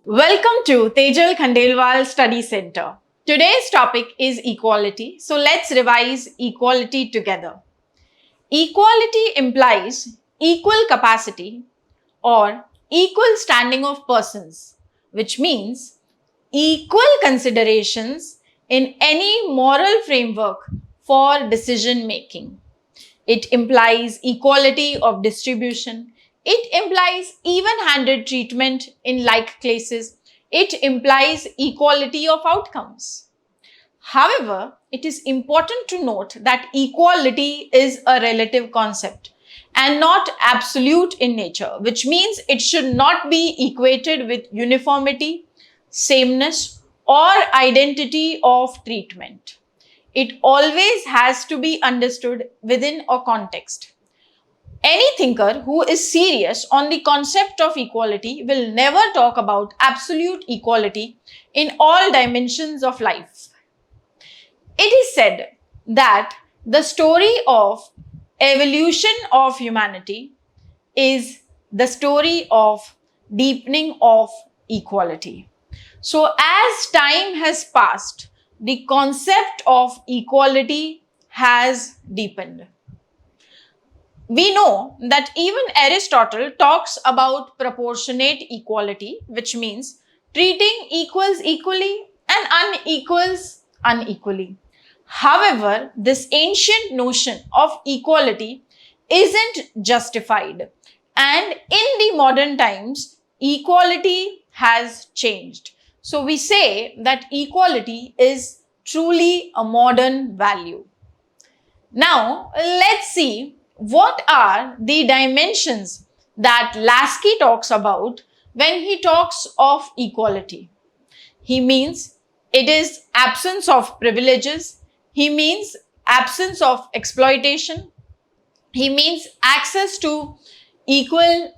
Welcome to Tejal Khandelwal Study Center. Today's topic is equality. So let's revise equality together. Equality implies equal capacity or equal standing of persons, which means equal considerations in any moral framework for decision making. It implies equality of distribution. It implies even-handed treatment in like cases. It implies equality of outcomes. However, it is important to note that equality is a relative concept and not absolute in nature, which means it should not be equated with uniformity, sameness, or identity of treatment. It always has to be understood within a context. Any thinker who is serious on the concept of equality will never talk about absolute equality in all dimensions of life. It is said that the story of evolution of humanity is the story of deepening of equality. So, as time has passed, the concept of equality has deepened. We know that even Aristotle talks about proportionate equality, which means treating equals equally and unequals unequally. However, this ancient notion of equality isn't justified, and in the modern times, equality has changed. So we say that equality is truly a modern value. Now, let's see what are the dimensions that Lasky talks about when he talks of equality. He means it is absence of privileges. He means absence of exploitation. He means access to equal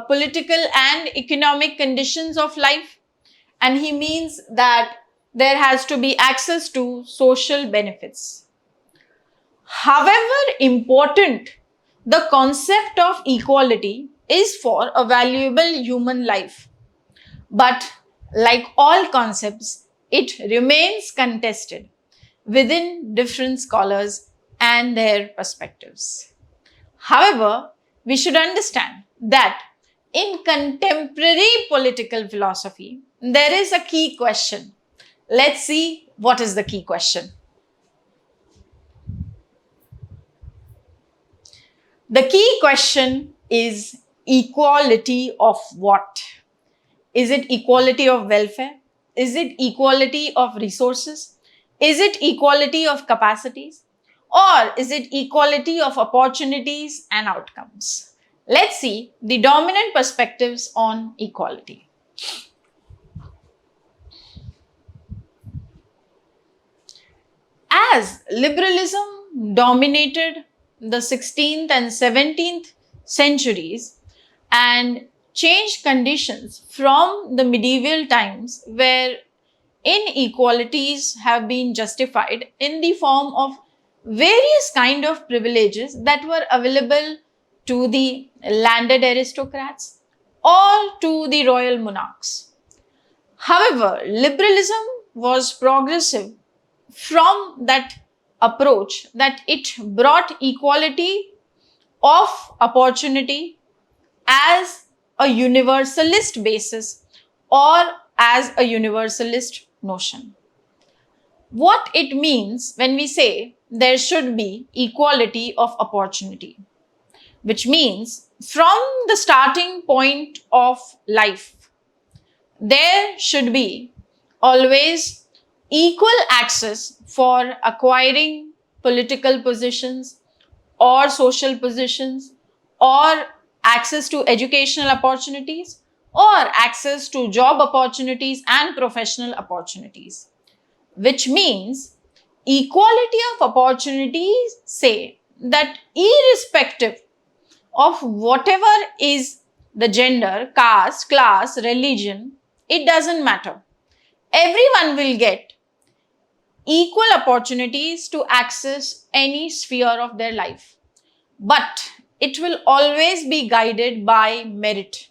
political and economic conditions of life. And he means that there has to be access to social benefits. However important the concept of equality is for a valuable human life, but like all concepts, it remains contested within different scholars and their perspectives. However, we should understand that in contemporary political philosophy, there is a key question. Let's see what is the key question. The key question is equality of what? Is it equality of welfare? Is it equality of resources? Is it equality of capacities? Or is it equality of opportunities and outcomes? Let's see the dominant perspectives on equality. As liberalism dominated the 16th and 17th centuries and changed conditions from the medieval times where inequalities have been justified in the form of various kind of privileges that were available to the landed aristocrats or to the royal monarchs. However, liberalism was progressive from that approach that it brought equality of opportunity as a universalist basis or as a universalist notion. What it means when we say there should be equality of opportunity, which means from the starting point of life, there should be always equal access for acquiring political positions or social positions or access to educational opportunities or access to job opportunities and professional opportunities, which means equality of opportunities say that irrespective of whatever is the gender, caste, class, religion, it doesn't matter. Everyone will get equal opportunities to access any sphere of their life. But it will always be guided by merit.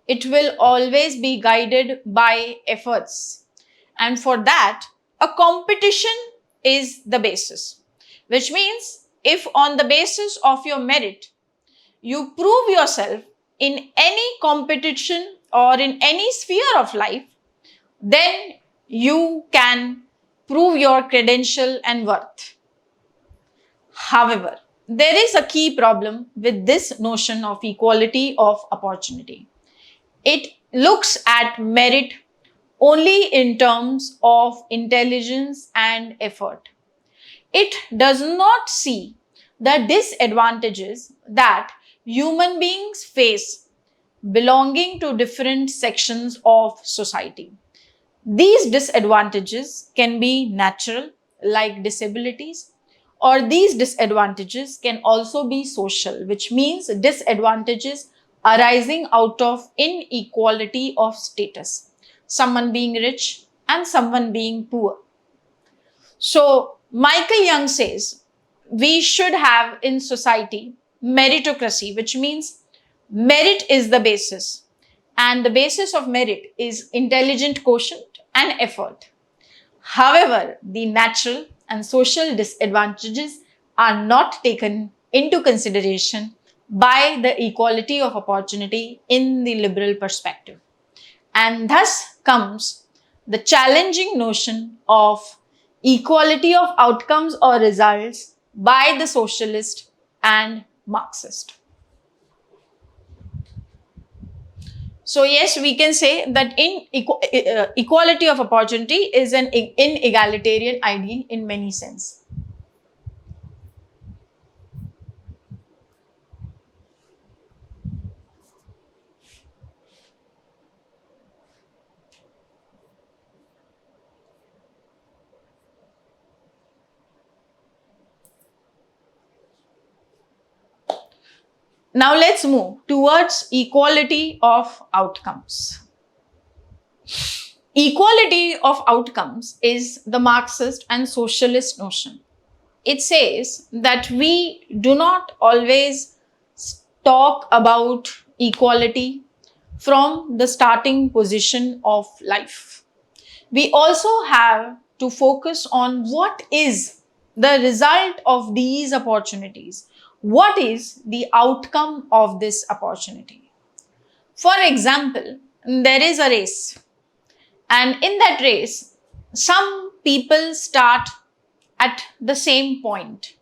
It will always be guided by efforts. And for that, a competition is the basis, which means if on the basis of your merit, you prove yourself in any competition or in any sphere of life, then you can prove your credential and worth. However, there is a key problem with this notion of equality of opportunity. It looks at merit only in terms of intelligence and effort. It does not see the disadvantages that human beings face belonging to different sections of society. These disadvantages can be natural, like disabilities, or these disadvantages can also be social, which means disadvantages arising out of inequality of status, someone being rich and someone being poor. So, Michael Young says we should have in society meritocracy, which means merit is the basis, and the basis of merit is intelligent quotient and effort. However, the natural and social disadvantages are not taken into consideration by the equality of opportunity in the liberal perspective. And thus comes the challenging notion of equality of outcomes or results by the socialist and Marxist. So yes, we can say that equality of opportunity is an inegalitarian ideal in many sense. Now let's move towards equality of outcomes. Equality of outcomes is the Marxist and socialist notion. It says that we do not always talk about equality from the starting position of life. We also have to focus on what is the result of these opportunities. What is the outcome of this opportunity? For example, there is a race, and in that race, some people start at the same point.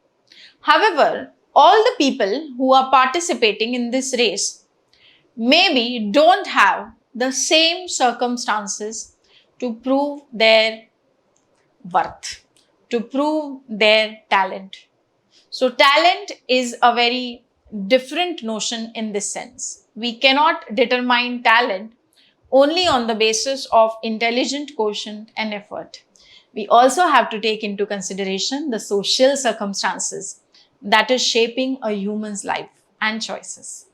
However, all the people who are participating in this race maybe don't have the same circumstances to prove their worth, to prove their talent. So, talent is a very different notion in this sense. We cannot determine talent only on the basis of intelligent quotient and effort. We also have to take into consideration the social circumstances that is shaping a human's life and choices.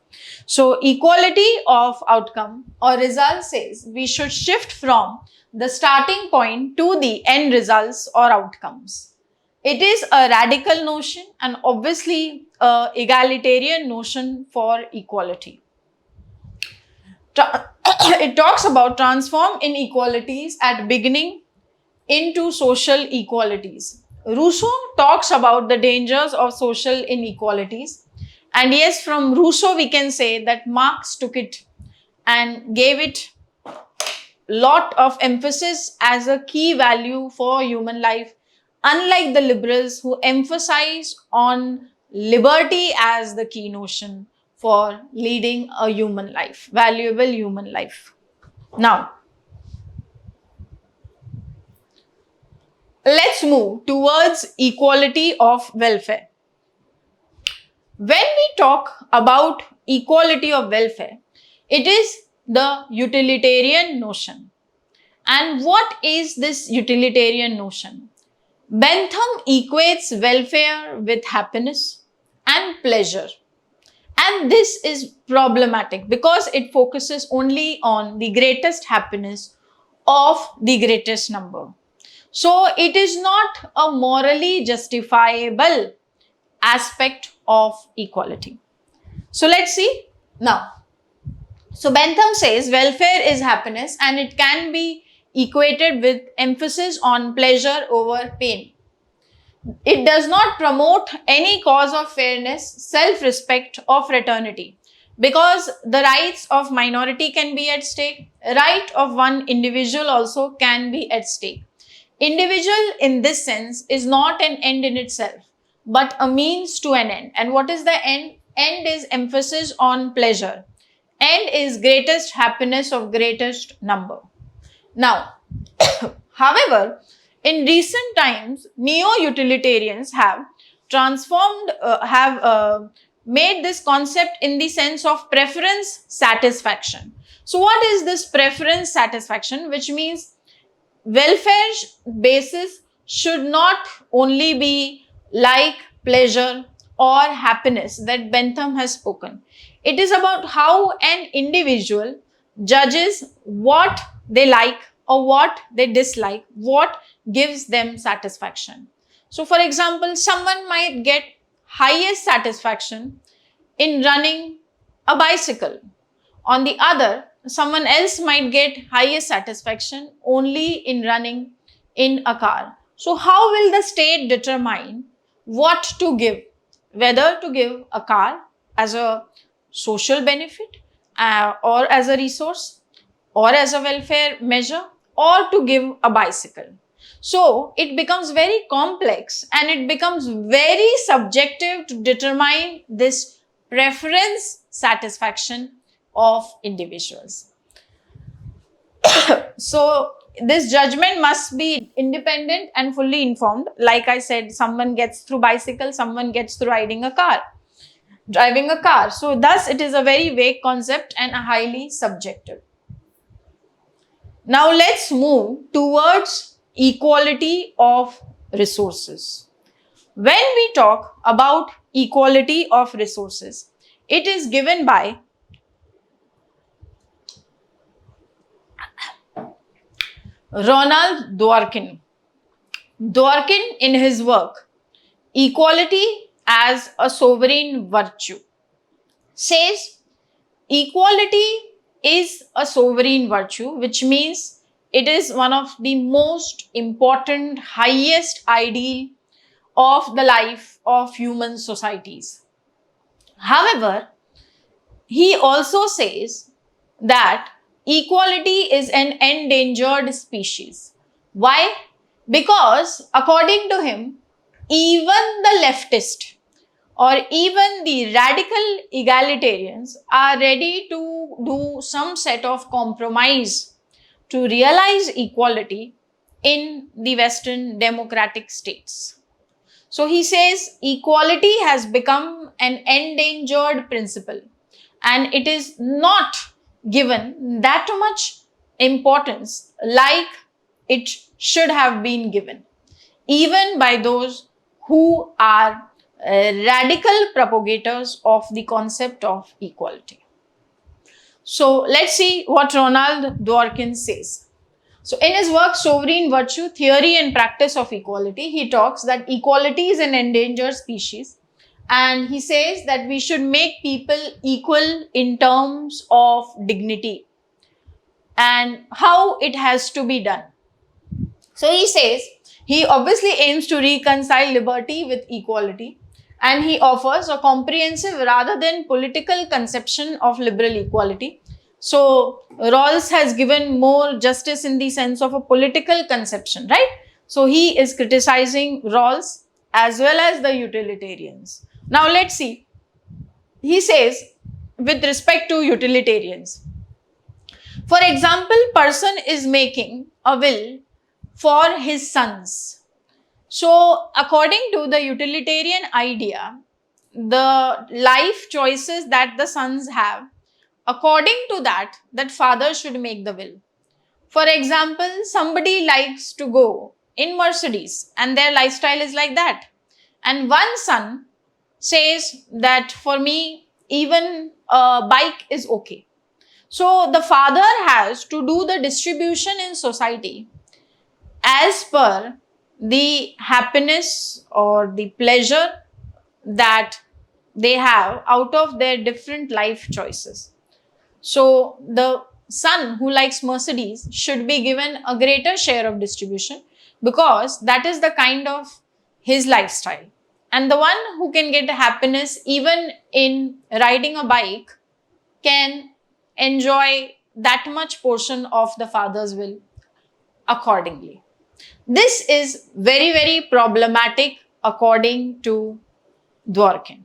So, equality of outcome or result says we should shift from the starting point to the end results or outcomes. It is a radical notion and obviously a egalitarian notion for equality. It talks about transform inequalities at beginning into social equalities. Rousseau talks about the dangers of social inequalities. And yes, from Rousseau, we can say that Marx took it and gave it lot of emphasis as a key value for human life, unlike the liberals who emphasize on liberty as the key notion for leading a human life, valuable human life. Now, let's move towards equality of welfare. When we talk about equality of welfare, it is the utilitarian notion. And what is this utilitarian notion? Bentham equates welfare with happiness and pleasure. And this is problematic because it focuses only on the greatest happiness of the greatest number. So it is not a morally justifiable aspect of equality. So let's see now. So Bentham says welfare is happiness and it can be equated with emphasis on pleasure over pain. It does not promote any cause of fairness, self-respect, or fraternity, because the rights of minority can be at stake, right of one individual also can be at stake. Individual in this sense is not an end in itself, but a means to an end. And what is the end? End is emphasis on pleasure. End is greatest happiness of greatest number. Now, however, in recent times, neo-utilitarians have made this concept in the sense of preference satisfaction. So what is this preference satisfaction? Which means welfare basis should not only be like, pleasure, or happiness that Bentham has spoken. It is about how an individual judges what they like or what they dislike, what gives them satisfaction. So, for example, someone might get highest satisfaction in running a bicycle. On the other, someone else might get highest satisfaction only in running in a car. So, how will the state determine what to give? Whether to give a car as a social benefit or as a resource or as a welfare measure, or to give a bicycle. So it becomes very complex and it becomes very subjective to determine this preference satisfaction of individuals. So this judgment must be independent and fully informed. Like I said, someone gets through bicycle, someone gets through driving a car. So thus it is a very vague concept and a highly subjective. Now let's move towards equality of resources. When we talk about equality of resources, it is given by Ronald Dworkin. Dworkin, in his work Equality as a Sovereign Virtue, says equality is a sovereign virtue, which means it is one of the most important, highest ideal of the life of human societies. However, he also says that equality is an endangered species. Why? Because according to him, even the leftist or even the radical egalitarians are ready to do some set of compromise to realize equality in the Western democratic states. So he says equality has become an endangered principle and it is not given that much importance like it should have been given, even by those who are radical propagators of the concept of equality. So let's see what Ronald Dworkin says. So in his work Sovereign Virtue, Theory and Practice of Equality, he talks that equality is an endangered species, and he says that we should make people equal in terms of dignity and how it has to be done. So he says he obviously aims to reconcile liberty with equality, and he offers a comprehensive rather than political conception of liberal equality. So Rawls has given more justice in the sense of a political conception, right? So he is criticizing Rawls as well as the utilitarians. Now let's see. He says with respect to utilitarians, for example, person is making a will for his sons. So according to the utilitarian idea, the life choices that the sons have, according to that father should make the will. For example, somebody likes to go in Mercedes and their lifestyle is like that. And one son says that for me, even a bike is okay. So the father has to do the distribution in society as per the happiness or the pleasure that they have out of their different life choices. So the son who likes Mercedes should be given a greater share of distribution because that is the kind of his lifestyle. And the one who can get happiness even in riding a bike can enjoy that much portion of the father's will accordingly. This is very, very problematic according to Dworkin.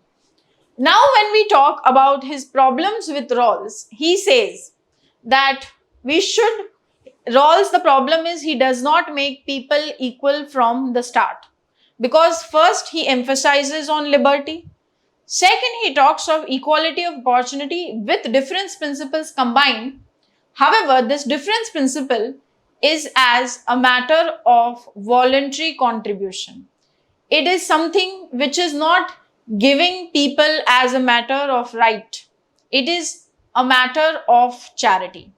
Now, when we talk about his problems with Rawls, he says that we should, Rawls, the problem is he does not make people equal from the start. Because first, he emphasizes on liberty. Second, he talks of equality of opportunity with difference principles combined. However, this difference principle is as a matter of voluntary contribution. It is something which is not giving people as a matter of right. It is a matter of charity.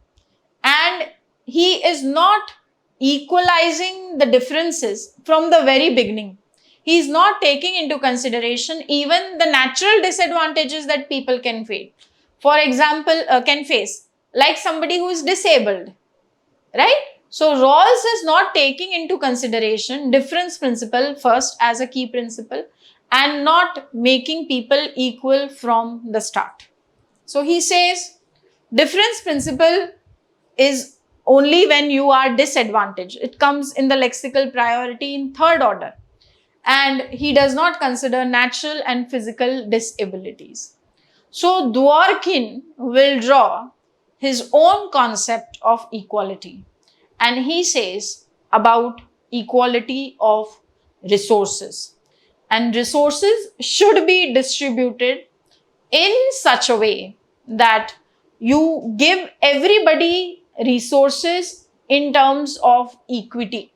And he is not equalizing the differences from the very beginning. He is not taking into consideration even the natural disadvantages that people can face. For example, can face, like somebody who is disabled, right? So Rawls is not taking into consideration difference principle first as a key principle and not making people equal from the start. So he says difference principle is only when you are disadvantaged. It comes in the lexical priority in third order. And he does not consider natural and physical disabilities. So Dworkin will draw his own concept of equality. And he says about equality of resources. And resources should be distributed in such a way that you give everybody resources in terms of equity.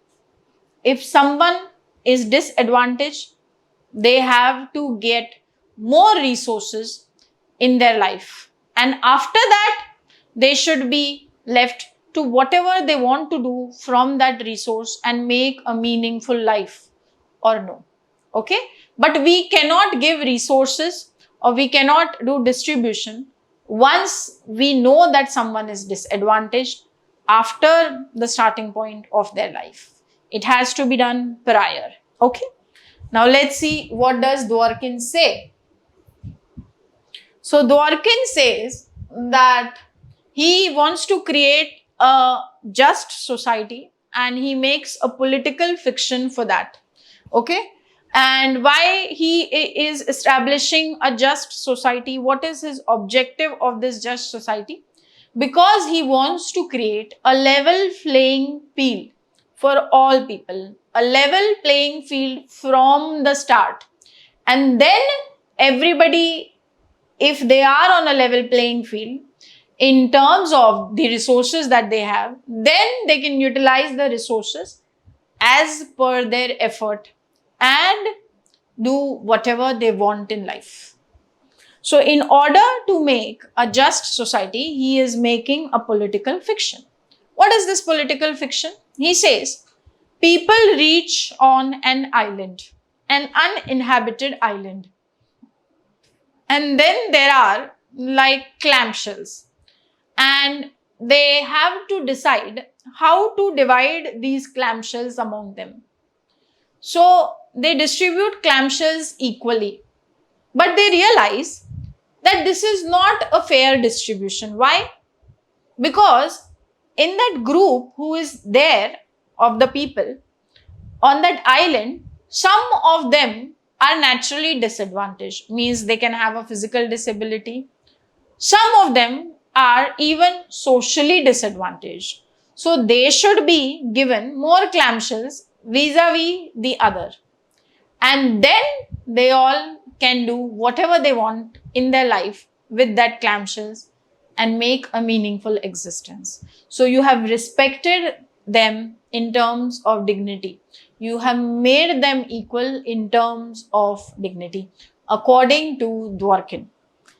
If someone is disadvantaged, they have to get more resources in their life. And after that, they should be left to whatever they want to do from that resource and make a meaningful life or no. Okay? But we cannot give resources or we cannot do distribution once we know that someone is disadvantaged after the starting point of their life. It has to be done prior. Okay. Now let's see what does Dworkin say. So Dworkin says that he wants to create a just society and he makes a political fiction for that. Okay. And why he is establishing a just society? What is his objective of this just society? Because he wants to create a level playing field for all people, a level playing field from the start. And then everybody, if they are on a level playing field, in terms of the resources that they have, then they can utilize the resources as per their effort and do whatever they want in life. So in order to make a just society, he is making a political fiction. What is this political fiction? He says, people reach on an island, an uninhabited island. And then there are like clamshells. And they have to decide how to divide these clamshells among them. So they distribute clamshells equally. But they realize that this is not a fair distribution. Why? Because in that group who is there of the people on that island, some of them are naturally disadvantaged, means they can have a physical disability. Some of them are even socially disadvantaged. So they should be given more clamshells vis-a-vis the other. And then they all can do whatever they want in their life with that clamshells and make a meaningful existence. So you have respected them in terms of dignity. You have made them equal in terms of dignity, according to Dworkin.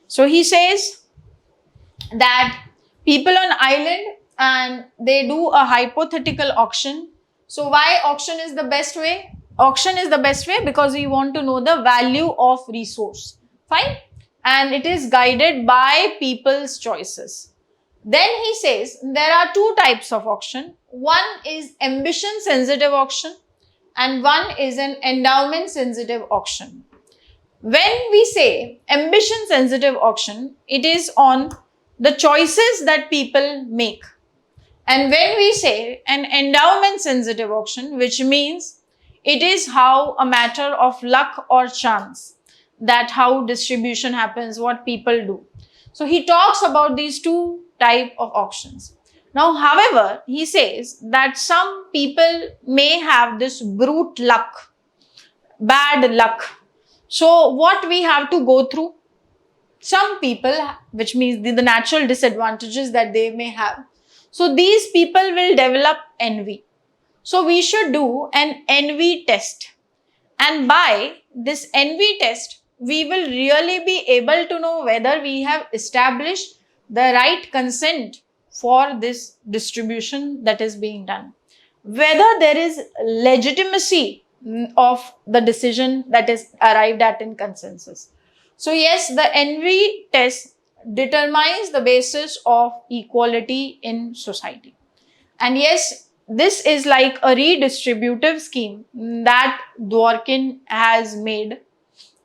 So he says that people on island and they do a hypothetical auction. So why auction is the best way? Auction is the best way because we want to know the value of resource. Fine. And it is guided by people's choices. Then he says there are two types of auction. One is ambition sensitive auction and one is an endowment sensitive auction. When we say ambition sensitive auction, it is on the choices that people make. And when we say an endowment sensitive auction, which means it is how a matter of luck or chance, that how distribution happens, what people do. So he talks about these two type of auctions. Now, however, he says that some people may have this brute luck, bad luck. So what we have to go through? Some people, which means the natural disadvantages that they may have. So these people will develop envy. So we should do an envy test. And by this envy test, we will really be able to know whether we have established the right consent for this distribution that is being done. Whether there is legitimacy of the decision that is arrived at in consensus. So yes, the envy test determines the basis of equality in society. And yes, this is like a redistributive scheme that Dworkin has made,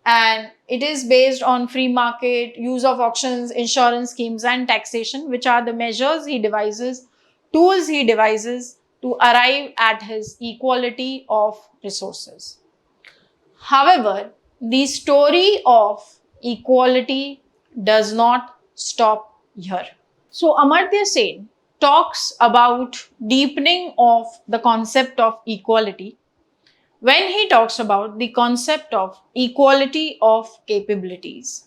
and it is based on free market, use of auctions, insurance schemes and taxation, which are the measures he devises, tools he devises to arrive at his equality of resources. However, the story of equality does not stop here. So Amartya Sen talks about deepening of the concept of equality when he talks about the concept of equality of capabilities.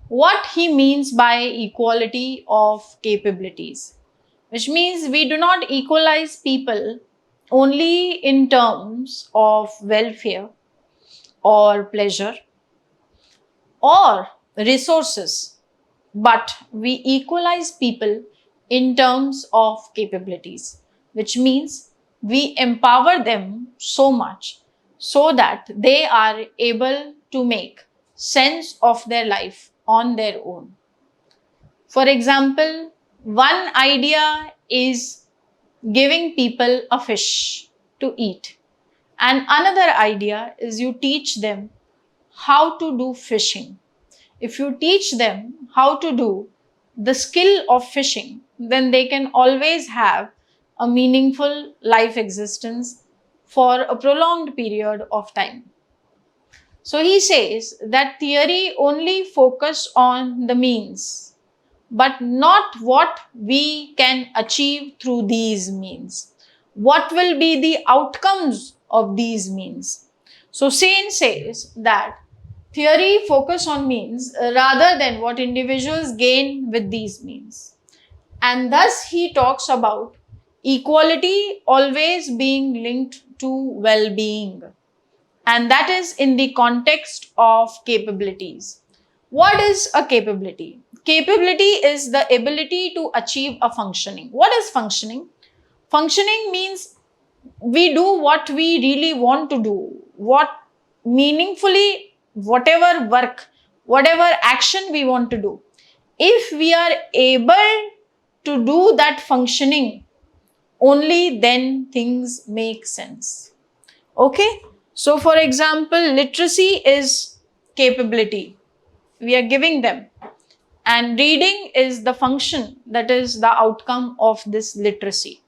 What he means by equality of capabilities, which means we do not equalize people only in terms of welfare or pleasure or resources, but we equalize people in terms of capabilities, which means we empower them so much so that they are able to make sense of their life on their own. For example, one idea is giving people a fish to eat, and another idea is you teach them how to do fishing. If you teach them how to do the skill of fishing, then they can always have a meaningful life existence for a prolonged period of time. So he says that theory only focus on the means, but not what we can achieve through these means. What will be the outcomes of these means? So Sen says that theory focus on means rather than what individuals gain with these means. And thus he talks about equality always being linked to well-being. And that is in the context of capabilities. What is a capability? Capability is the ability to achieve a functioning. What is functioning? Functioning means we do what we really want to do, what meaningfully, whatever work, whatever action we want to do. If we are able to do that functioning, only then things make sense. Okay? So, for example, literacy is capability. We are giving them. And reading is the function, that is the outcome of this literacy.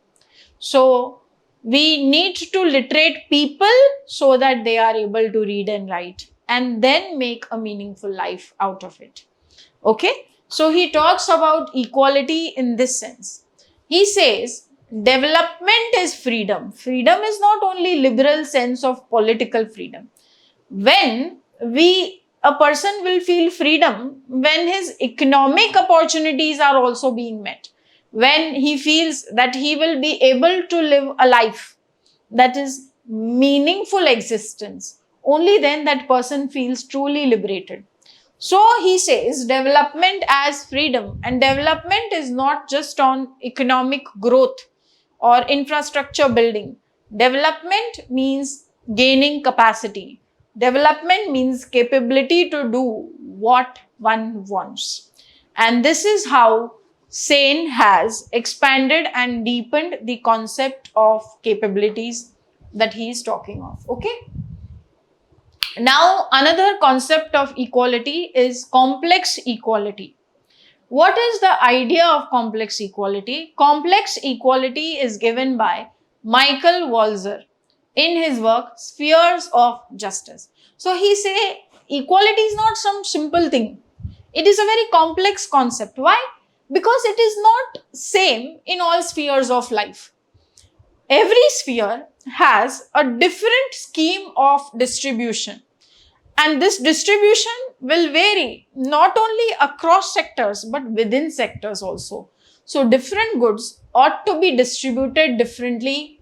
So, we need to literate people so that they are able to read and write and then make a meaningful life out of it. Okay? So, he talks about equality in this sense. He says, development is freedom. Freedom is not only liberal sense of political freedom. When a person will feel freedom when his economic opportunities are also being met, when he feels that he will be able to live a life that is meaningful existence, only then that person feels truly liberated. So he says development as freedom, and development is not just on economic growth or infrastructure building. Development means gaining capacity. Development means capability to do what one wants. And this is how Sen has expanded and deepened the concept of capabilities that he is talking of. Okay. Now, another concept of equality is complex equality. What is the idea of complex equality? Complex equality is given by Michael Walzer in his work Spheres of Justice. So he say equality is not some simple thing. It is a very complex concept. Why? Because it is not same in all spheres of life. Every sphere has a different scheme of distribution, and this distribution will vary not only across sectors but within sectors also. So different goods ought to be distributed differently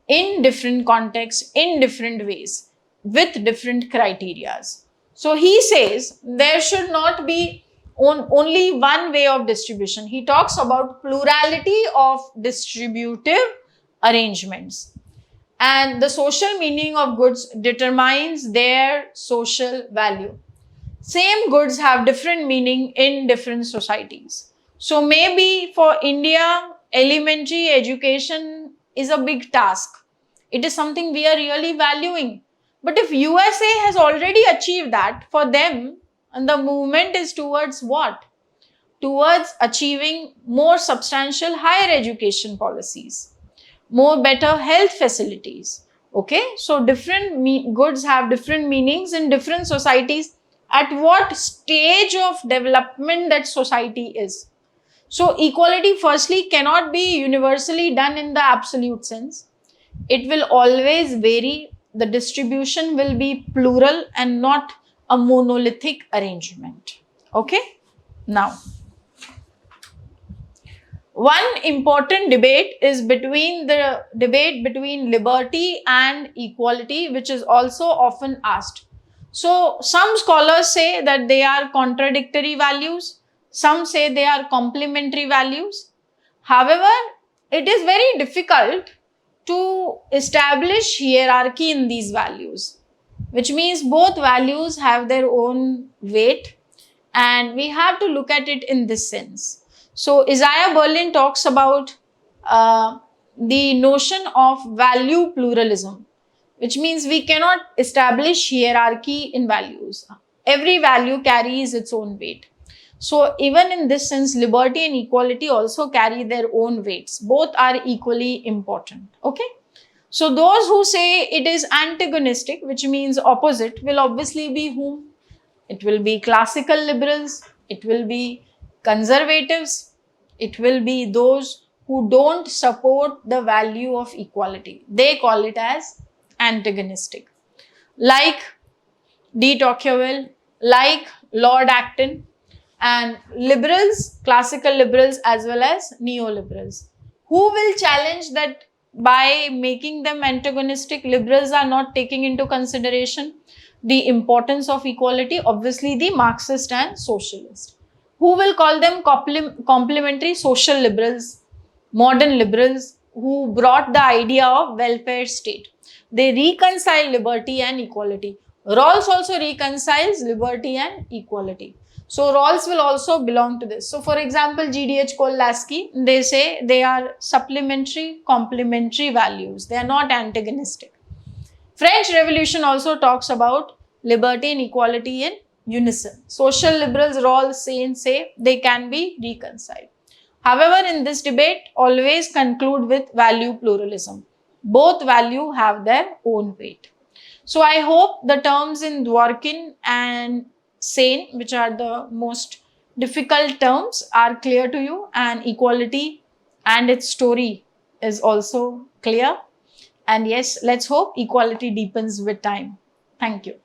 in different contexts, in different ways, with different criterias. So he says there should not be only one way of distribution. He talks about plurality of distributive arrangements. And the social meaning of goods determines their social value. Same goods have different meaning in different societies. So maybe for India, elementary education is a big task. It is something we are really valuing. But if USA has already achieved that, for them, and the movement is towards what? Towards achieving more substantial higher education policies, more better health facilities. Okay, so different goods have different meanings in different societies at what stage of development that society is. So equality firstly cannot be universally done in the absolute sense. It will always vary. The distribution will be plural and not a monolithic arrangement. Okay, now one important debate is between the debate between liberty and equality, which is also often asked. So some scholars say that they are contradictory values, some say they are complementary values. However, it is very difficult to establish hierarchy in these values, which means both values have their own weight, and we have to look at it in this sense. So Isaiah Berlin talks about the notion of value pluralism, which means we cannot establish hierarchy in values. Every value carries its own weight. So even in this sense, liberty and equality also carry their own weights. Both are equally important. Okay. So those who say it is antagonistic, which means opposite, will obviously be whom? It will be classical liberals, it will be conservatives, it will be those who don't support the value of equality. They call it as antagonistic. Like de Tocqueville, like Lord Acton, and liberals, classical liberals as well as neoliberals, who will challenge that by making them antagonistic, liberals are not taking into consideration the importance of equality. Obviously, the Marxist and socialist, who will call them complementary social liberals, modern liberals, who brought the idea of welfare state. They reconcile liberty and equality. Rawls also reconciles liberty and equality. So Rawls will also belong to this. So for example, GDH Cole Lasky, they say they are supplementary, complementary values. They are not antagonistic. French Revolution also talks about liberty and equality in unison. Social liberals, Rawls say they can be reconciled. However, in this debate, always conclude with value pluralism. Both value have their own weight. So I hope the terms in Dworkin and Sen, which are the most difficult terms, are clear to you, and equality and its story is also clear. And yes, let's hope equality deepens with time. Thank you.